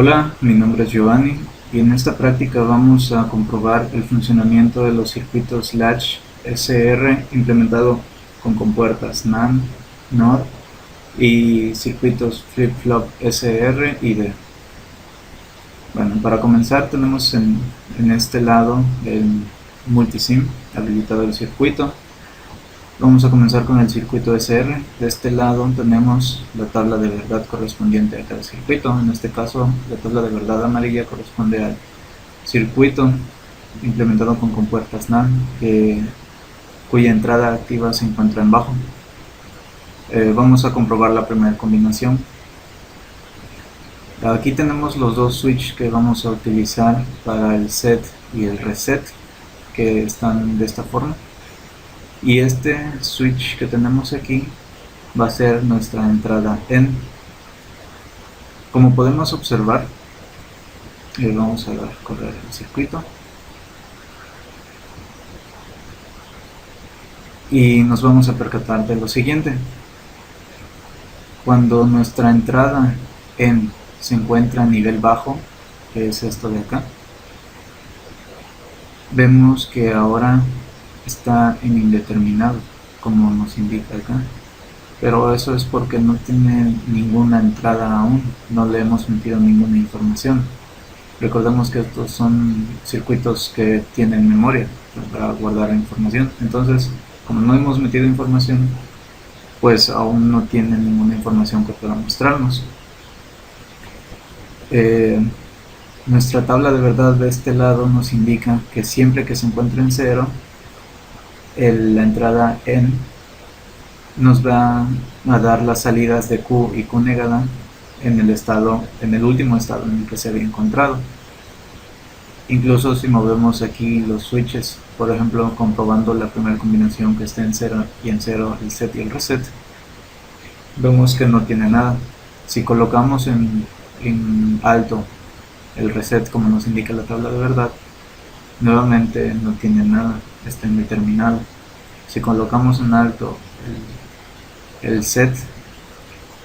Hola, mi nombre es Giovanni y en esta práctica vamos a comprobar el funcionamiento de los circuitos Latch SR implementado con compuertas NAND, NOR y circuitos Flip-Flop SR y D. Bueno, para comenzar tenemos en este lado el multisim habilitado el circuito. Vamos a comenzar con el circuito SR. De este lado tenemos la tabla de verdad correspondiente a cada circuito. En este caso, la tabla de verdad amarilla corresponde al circuito implementado con compuertas NAND, cuya entrada activa se encuentra en bajo. Vamos a comprobar la primera combinación. Aquí tenemos los dos switches que vamos a utilizar para el set y el reset, que están de esta forma. Y este switch que tenemos aquí va a ser nuestra entrada N. Como podemos observar, vamos a dar correr el circuito y nos vamos a percatar de lo siguiente. Cuando nuestra entrada N se encuentra a nivel bajo, que es esto de acá, vemos que ahora está en indeterminado, como nos indica acá, pero eso es porque no tiene ninguna entrada aún, no le hemos metido ninguna información. Recordemos que estos son circuitos que tienen memoria para guardar información, entonces como no hemos metido información, pues aún no tiene ninguna información que pueda mostrarnos. Nuestra tabla de verdad de este lado nos indica que siempre que se encuentre en cero, la entrada N nos va a dar las salidas de Q y Q negada en el último estado en el que se había encontrado. Incluso si movemos aquí los switches, por ejemplo comprobando la primera combinación que está en 0 y en 0 el set y el reset, vemos que no tiene nada. Si colocamos en alto el reset como nos indica la tabla de verdad, nuevamente no tiene nada, está indeterminado. Si colocamos en alto el set,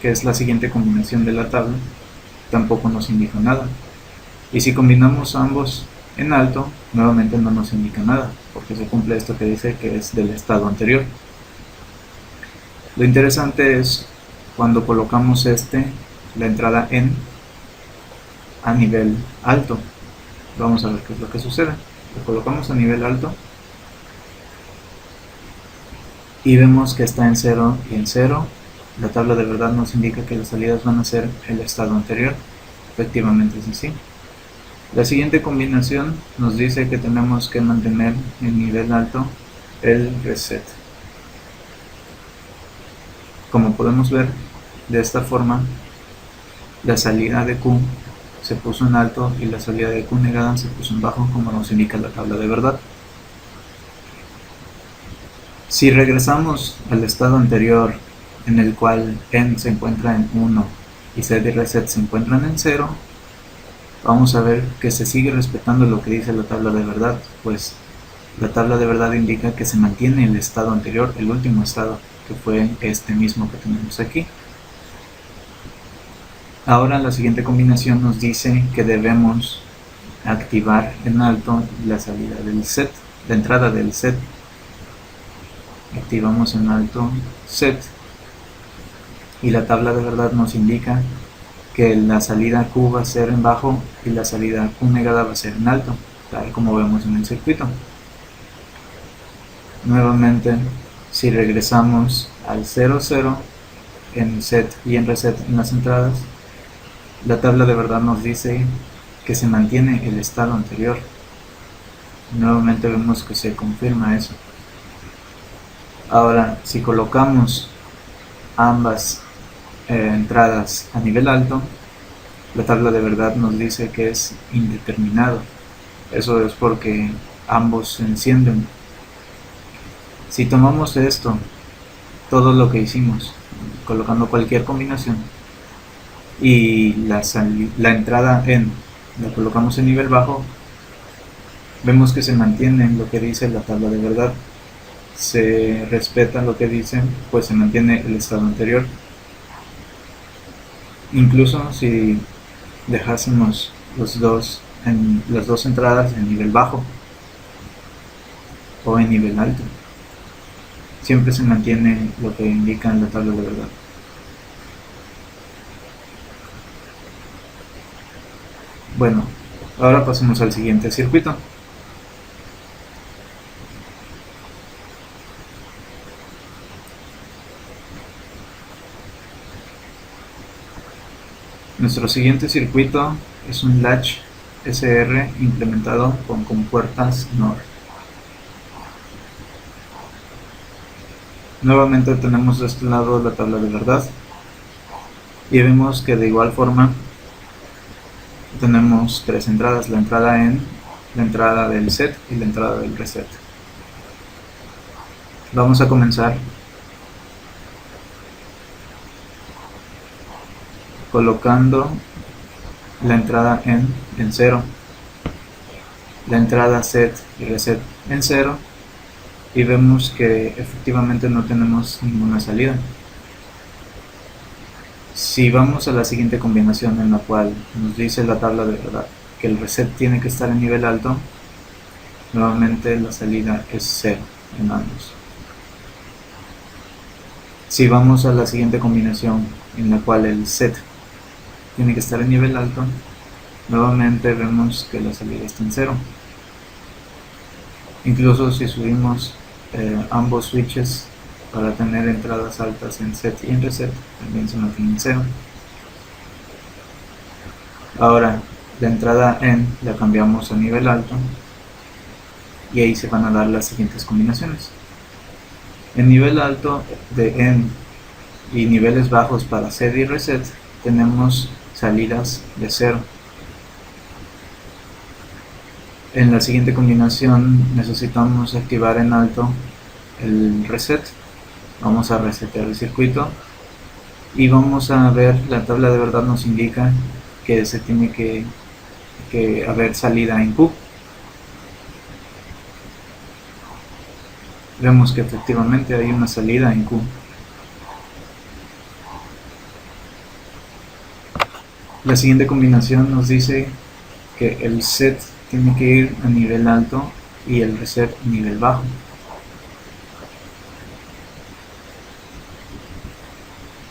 que es la siguiente combinación de la tabla, tampoco nos indica nada. Y si combinamos ambos en alto, nuevamente no nos indica nada, porque se cumple esto que dice que es del estado anterior. Lo interesante es cuando colocamos la entrada N, a nivel alto. Vamos a ver qué es lo que sucede. Lo colocamos a nivel alto y vemos que está en 0 y en 0. La tabla de verdad nos indica que las salidas van a ser el estado anterior. Efectivamente es así. La siguiente combinación nos dice que tenemos que mantener en nivel alto el reset. Como podemos ver, de esta forma, la salida de Q se puso en alto y la salida de Q negada se puso en bajo, como nos indica la tabla de verdad. Si regresamos al estado anterior, en el cual N se encuentra en 1 y set y reset se encuentran en 0, vamos a ver que se sigue respetando lo que dice la tabla de verdad, pues la tabla de verdad indica que se mantiene el estado anterior, el último estado, que fue este mismo que tenemos aquí. Ahora la siguiente combinación nos dice que debemos activar en alto la salida del set, la entrada del set. Activamos en alto set y la tabla de verdad nos indica que la salida Q va a ser en bajo y la salida Q negada va a ser en alto, tal como vemos en el circuito. Nuevamente, si regresamos al 0, 0 en set y en reset en las entradas, la tabla de verdad nos dice que se mantiene el estado anterior. Nuevamente vemos que se confirma eso. Ahora, si colocamos ambas entradas a nivel alto, la tabla de verdad nos dice que es indeterminado. Eso es porque ambos se encienden. Si tomamos esto, todo lo que hicimos, colocando cualquier combinación, y la entrada N la colocamos en nivel bajo, vemos que se mantiene lo que dice la tabla de verdad, se respeta lo que dicen, pues se mantiene el estado anterior. Incluso si dejásemos las dos entradas en nivel bajo o en nivel alto. Siempre se mantiene lo que indica en la tabla de verdad. Bueno, ahora pasemos al siguiente circuito. Nuestro siguiente circuito es un latch SR implementado con compuertas NOR. Nuevamente tenemos de este lado la tabla de verdad y vemos que de igual forma tenemos tres entradas: la entrada EN, la entrada del set y la entrada del reset. Vamos a comenzar colocando la entrada EN en 0, la entrada set y reset en 0, y vemos que efectivamente no tenemos ninguna salida. Si vamos a la siguiente combinación, en la cual nos dice la tabla de verdad que el reset tiene que estar en nivel alto, nuevamente la salida es 0 en ambos. Si vamos a la siguiente combinación, en la cual el set tiene que estar en nivel alto, nuevamente vemos que la salida está en 0. Incluso si subimos ambos switches para tener entradas altas en set y en reset, también se mantiene en 0. Ahora la entrada EN la cambiamos a nivel alto y ahí se van a dar las siguientes combinaciones. En nivel alto de EN y niveles bajos para set y reset tenemos salidas de 0. En la siguiente combinación necesitamos activar en alto el reset. Vamos a resetear el circuito y vamos a ver, la tabla de verdad nos indica que se tiene que haber salida en Q. Vemos que efectivamente hay una salida en Q. La siguiente combinación nos dice que el set tiene que ir a nivel alto y el reset a nivel bajo.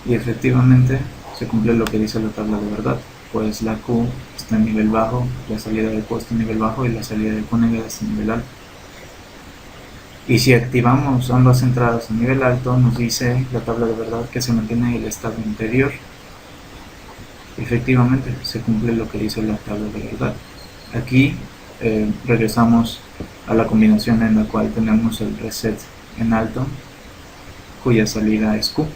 Y efectivamente se cumple lo que dice la tabla de verdad, pues la Q está en nivel bajo, la salida de Q está en nivel bajo y la salida de Q negada está en nivel alto. Y si activamos ambas entradas a nivel alto, nos dice la tabla de verdad que se mantiene el estado anterior. Efectivamente se cumple lo que dice la tabla de verdad. Aquí regresamos a la combinación en la cual tenemos el reset en alto, cuya salida es Q.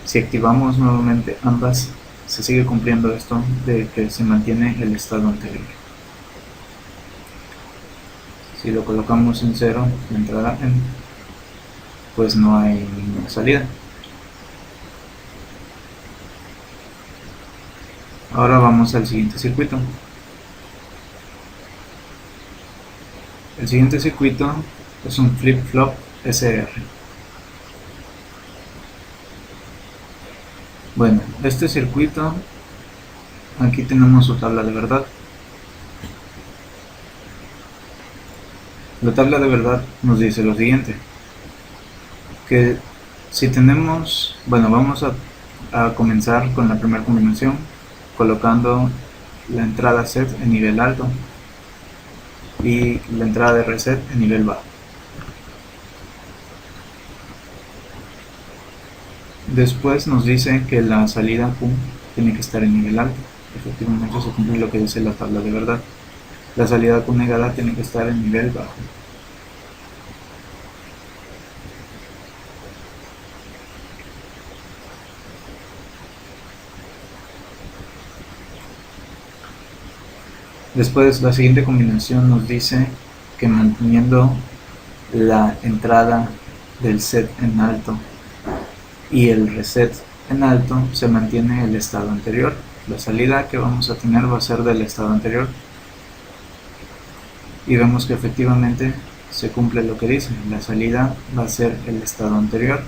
Si activamos nuevamente ambas, se sigue cumpliendo esto de que se mantiene el estado anterior. Si lo colocamos en 0, la entrada EN, pues no hay ninguna salida. Ahora vamos al siguiente circuito. El siguiente circuito es un flip-flop SR. Bueno, este circuito, aquí tenemos su tabla de verdad. La tabla de verdad nos dice lo siguiente, que si tenemos, bueno, vamos a comenzar con la primera combinación colocando la entrada set en nivel alto y la entrada de reset en nivel bajo. Después nos dice que la salida Q tiene que estar en nivel alto. Efectivamente se cumple lo que dice la tabla de verdad. La salida Q negada tiene que estar en nivel bajo. Después la siguiente combinación nos dice que manteniendo la entrada del set en alto y el reset en alto se mantiene el estado anterior. La salida que vamos a tener va a ser del estado anterior y vemos que efectivamente se cumple lo que dice, la salida va a ser el estado anterior.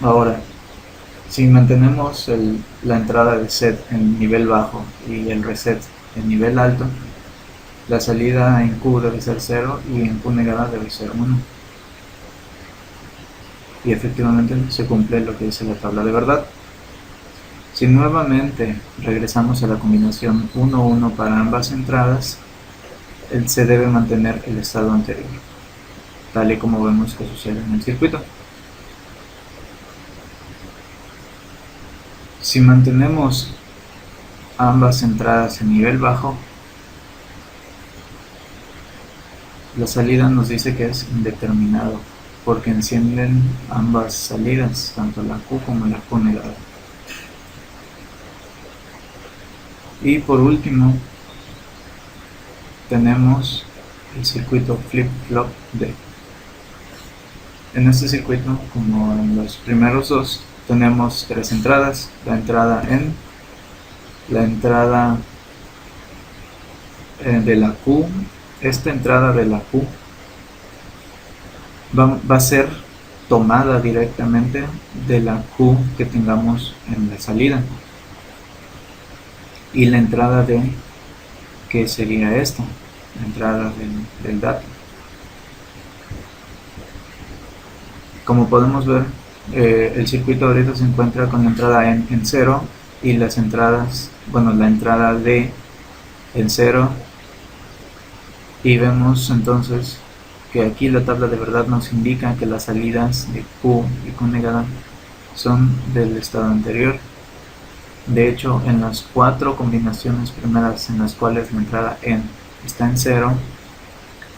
Ahora, Si mantenemos la entrada de set en nivel bajo y el reset en nivel alto, la salida en Q debe ser 0 y en Q negada debe ser 1. Y efectivamente se cumple lo que dice la tabla de verdad. Si nuevamente regresamos a la combinación 1-1 para ambas entradas, se debe mantener el estado anterior, tal y como vemos que sucede en el circuito. Si mantenemos ambas entradas en nivel bajo, la salida nos dice que es indeterminado, porque encienden ambas salidas, tanto la Q como la Q negada. Y por último, tenemos el circuito flip-flop D. En este circuito, como en los primeros dos, tenemos tres entradas: la entrada N, la entrada de la Q. Esta entrada de la Q va a ser tomada directamente de la Q que tengamos en la salida, y la entrada D, que sería esta, la entrada del dato. Como podemos ver, el circuito ahorita se encuentra con la entrada en 0 y las entradas, bueno, la entrada D en 0, y vemos entonces que aquí la tabla de verdad nos indica que las salidas de Q y Q negada son del estado anterior. De hecho, en las cuatro combinaciones primeras en las cuales la entrada N está en 0,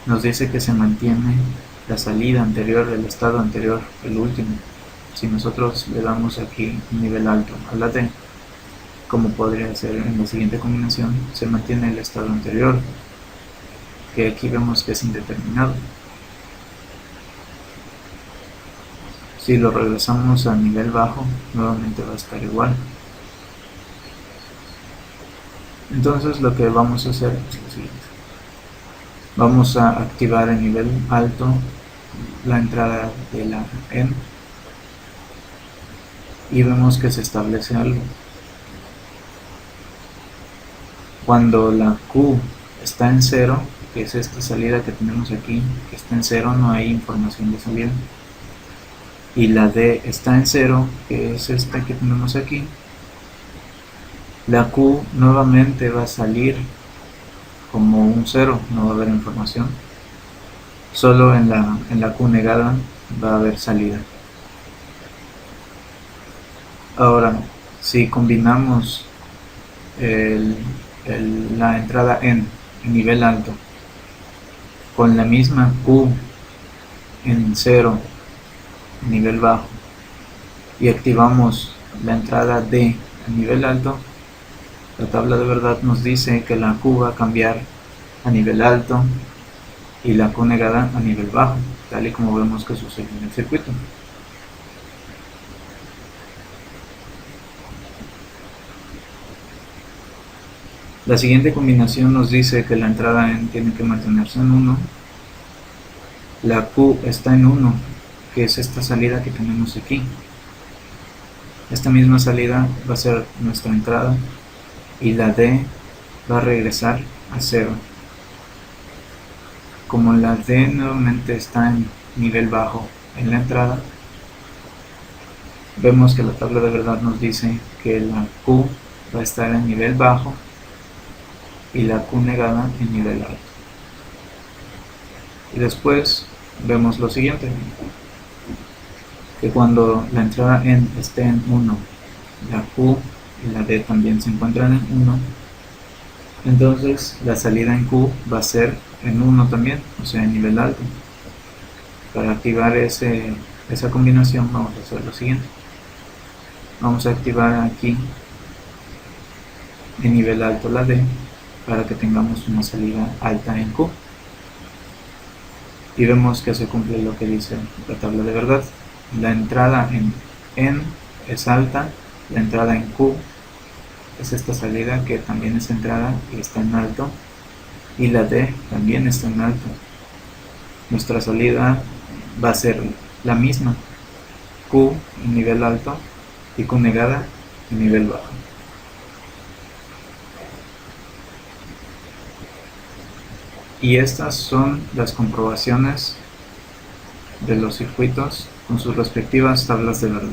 nos dice que se mantiene la salida anterior del estado anterior, el último. Si nosotros le damos aquí un nivel alto a la D, como podría ser en la siguiente combinación, se mantiene el estado anterior, que aquí vemos que es indeterminado. Si lo regresamos a nivel bajo, nuevamente va a estar igual. Entonces lo que vamos a hacer es lo siguiente: vamos a activar en nivel alto la entrada de la N y vemos que se establece algo. Cuando la Q está en 0, que es esta salida que tenemos aquí, que está en 0, no hay información de salida, y la D está en 0, que es esta que tenemos aquí, la Q nuevamente va a salir como un 0, no va a haber información. Solo en la Q negada va a haber salida. Ahora, si combinamos la entrada en nivel alto con la misma Q en 0 nivel bajo y activamos la entrada D a nivel alto, la tabla de verdad nos dice que la Q va a cambiar a nivel alto y la Q negada a nivel bajo, tal y como vemos que sucede en el circuito. La siguiente combinación nos dice que la entrada N tiene que mantenerse en 1, la Q está en 1, que es esta salida que tenemos aquí. Esta misma salida va a ser nuestra entrada y la D va a regresar a 0. Como la D nuevamente está en nivel bajo en la entrada, vemos que la tabla de verdad nos dice que la Q va a estar en nivel bajo y la Q negada en nivel alto. Y después vemos lo siguiente: que cuando la entrada N esté en 1, la Q y la D también se encuentran en 1, entonces la salida en Q va a ser en 1 también, o sea en nivel alto. Para activar esa combinación vamos a hacer lo siguiente: vamos a activar aquí en nivel alto la D para que tengamos una salida alta en Q, y vemos que se cumple lo que dice la tabla de verdad. La entrada en N es alta, la entrada en Q es esta salida que también es entrada y está en alto, y la D también está en alto. Nuestra salida va a ser la misma, Q en nivel alto pico negada y nivel bajo. Y estas son las comprobaciones de los circuitos con sus respectivas tablas de verdad.